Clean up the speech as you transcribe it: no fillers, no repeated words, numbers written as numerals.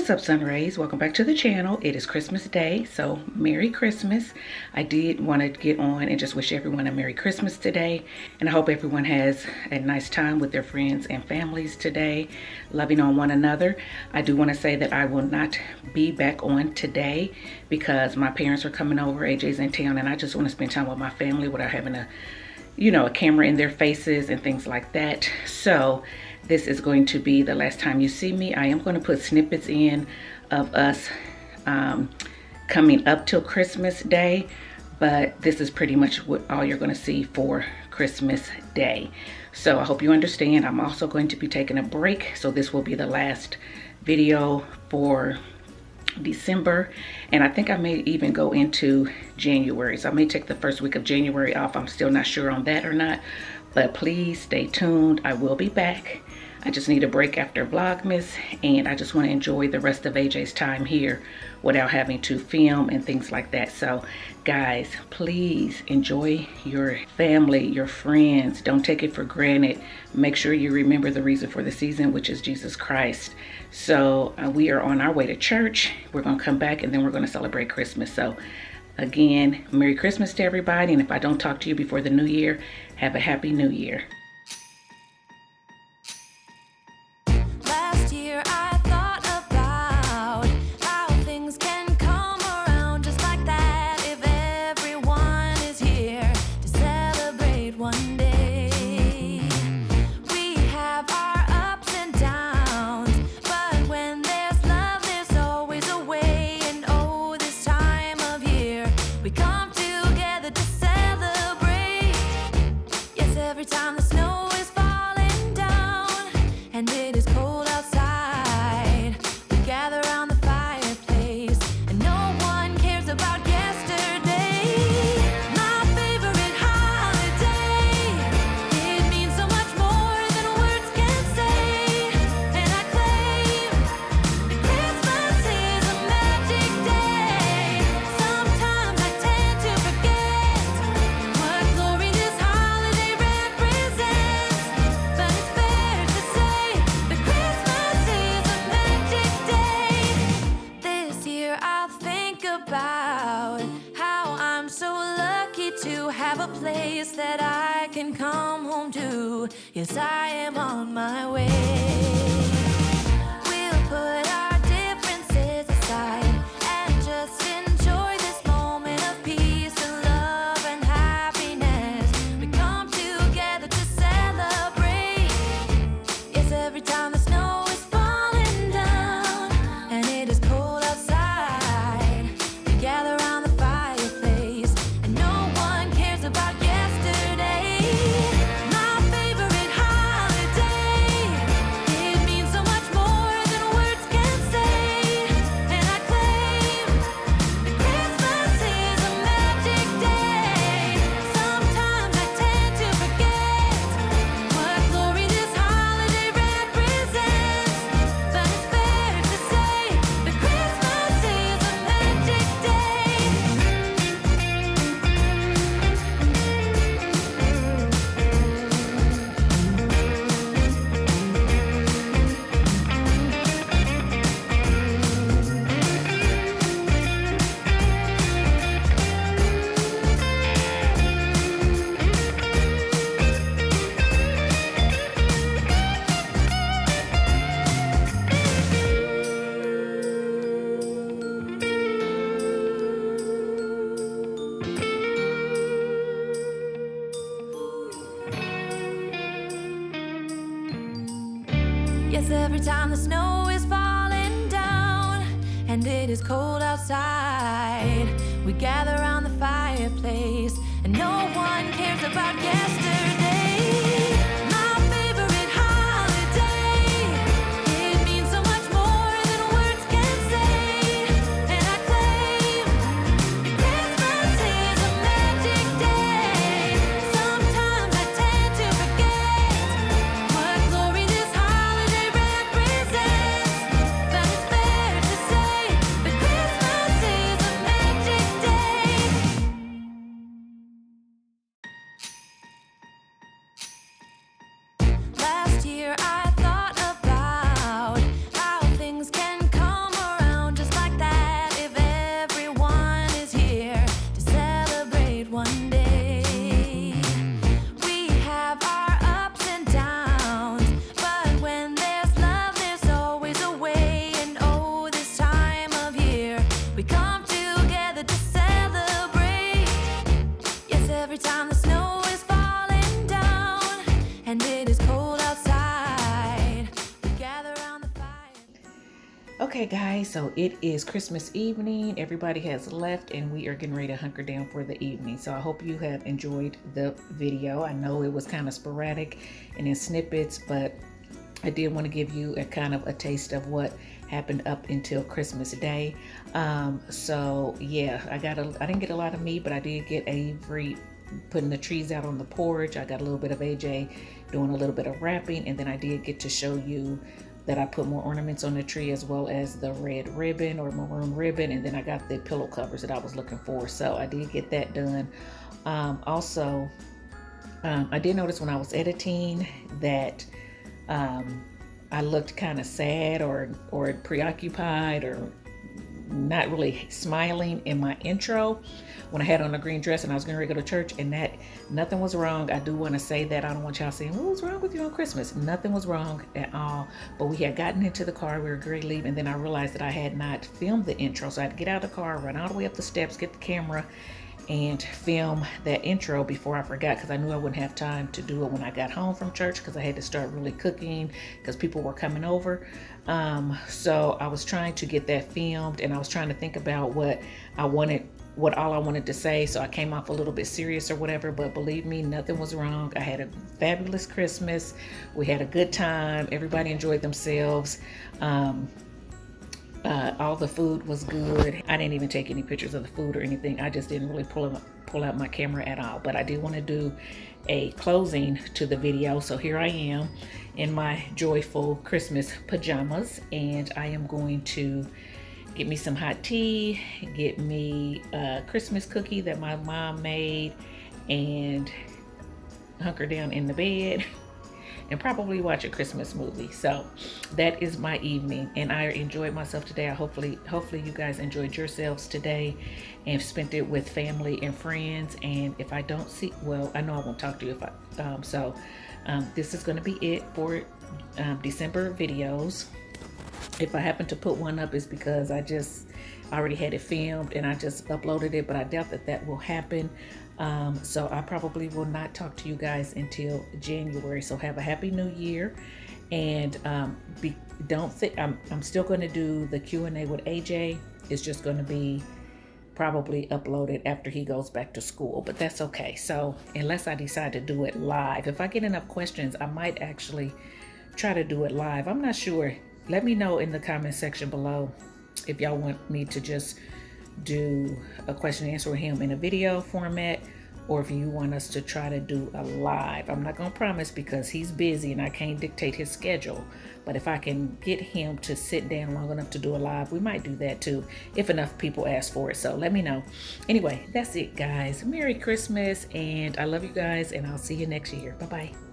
What's up, Sun Rays? Welcome back to the channel. It is Christmas Day, so Merry Christmas. I did want to get on and just wish everyone a Merry Christmas today, and I hope everyone has a nice time with their friends and families today, loving on one another. I do want to say that I will not be back on today because my parents are coming over. AJ's in town, and I just want to spend time with my family without having a camera in their faces and things like that. So this is going to be the last time you see me. I am going to put snippets in of us coming up till Christmas Day, but this is pretty much what all you're going to see for Christmas Day. So I hope you understand. I'm also going to be taking a break, so this will be the last video for December, and I think I may even go into January, so I may take the first week of January off. I'm still not sure on that or not, but please stay tuned. I will be back. I just need a break after Vlogmas, and I just want to enjoy the rest of AJ's time here without having to film and things like that. So guys, please enjoy your family, your friends. Don't take it for granted. Make sure you remember the reason for the season, which is Jesus Christ. So we are on our way to church. We're going to come back, and then we're going to celebrate Christmas. So again, Merry Christmas to everybody, and if I don't talk to you before the new year, have a happy new year. That I can come home to. Yes, I am on my way. We'll put our differences aside and just enjoy this moment of peace and love and happiness. We come together to celebrate. Yes, every time the snow is falling down and it is cold outside, we gather around the fireplace and no one cares about every time the snow is falling down and it is cold outside, we gather around the fireplace and no one cares about yesterday. My favorite holiday, it means so much more than words can say, and I claim Christmas is a magic day. Sometimes I tend to forget what glory this holiday represents, but it's fair to say that Christmas is a magic day. Okay guys, so it is Christmas evening. Everybody has left and we are getting ready to hunker down for the evening. So I hope you have enjoyed the video. I know it was kind of sporadic and in snippets, but I did want to give you a kind of a taste of what happened up until Christmas Day. So yeah, I didn't get a lot of meat, but I did get Avery putting the trees out on the porch. I got a little bit of AJ doing a little bit of wrapping, and then I did get to show you that I put more ornaments on the tree, as well as the red ribbon or maroon ribbon, and then I got the pillow covers that I was looking for. So I did get that done. Also, I did notice when I was editing that I looked kind of sad or preoccupied or not really smiling in my intro when I had on a green dress and I was going to go to church, and that nothing was wrong. I do want to say that. I don't want y'all saying, what was wrong with you on Christmas? Nothing was wrong at all. But we had gotten into the car, we were ready to leave, and then I realized that I had not filmed the intro. So I had to get out of the car, run all the way up the steps, get the camera, and film that intro before I forgot, because I knew I wouldn't have time to do it when I got home from church, because I had to start really cooking because people were coming over. So I was trying to get that filmed, and I was trying to think about what all I wanted to say. So I came off a little bit serious or whatever, but believe me, nothing was wrong. I had a fabulous Christmas. We had a good time. Everybody enjoyed themselves. All the food was good. I didn't even take any pictures of the food or anything. I just didn't really pull out my camera at all. But I did want to do a closing to the video. So here I am in my joyful Christmas pajamas, and I am going to get me some hot tea, get me a Christmas cookie that my mom made, and hunker down in the bed and probably watch a Christmas movie. So that is my evening, and I enjoyed myself today. Hopefully you guys enjoyed yourselves today and spent it with family and friends. And if I don't see, well, I know I won't talk to you if I this is going to be it for December videos. If I happen to put one up, it's because I already had it filmed and I just uploaded it, but I doubt that will happen. So I probably will not talk to you guys until January. So have a happy new year, and don't think I'm still going to do the Q&A with AJ. It's just going to be probably uploaded after he goes back to school, but that's okay. So unless I decide to do it live, if I get enough questions, I might actually try to do it live. I'm not sure. Let me know in the comment section below if y'all want me to just do a question and answer with him in a video format, or if you want us to try to do a live. I'm not gonna promise because he's busy and I can't dictate his schedule, but if I can get him to sit down long enough to do a live, we might do that too, if enough people ask for it. So let me know. Anyway, that's it guys. Merry Christmas, and I love you guys, and I'll see you next year. Bye bye.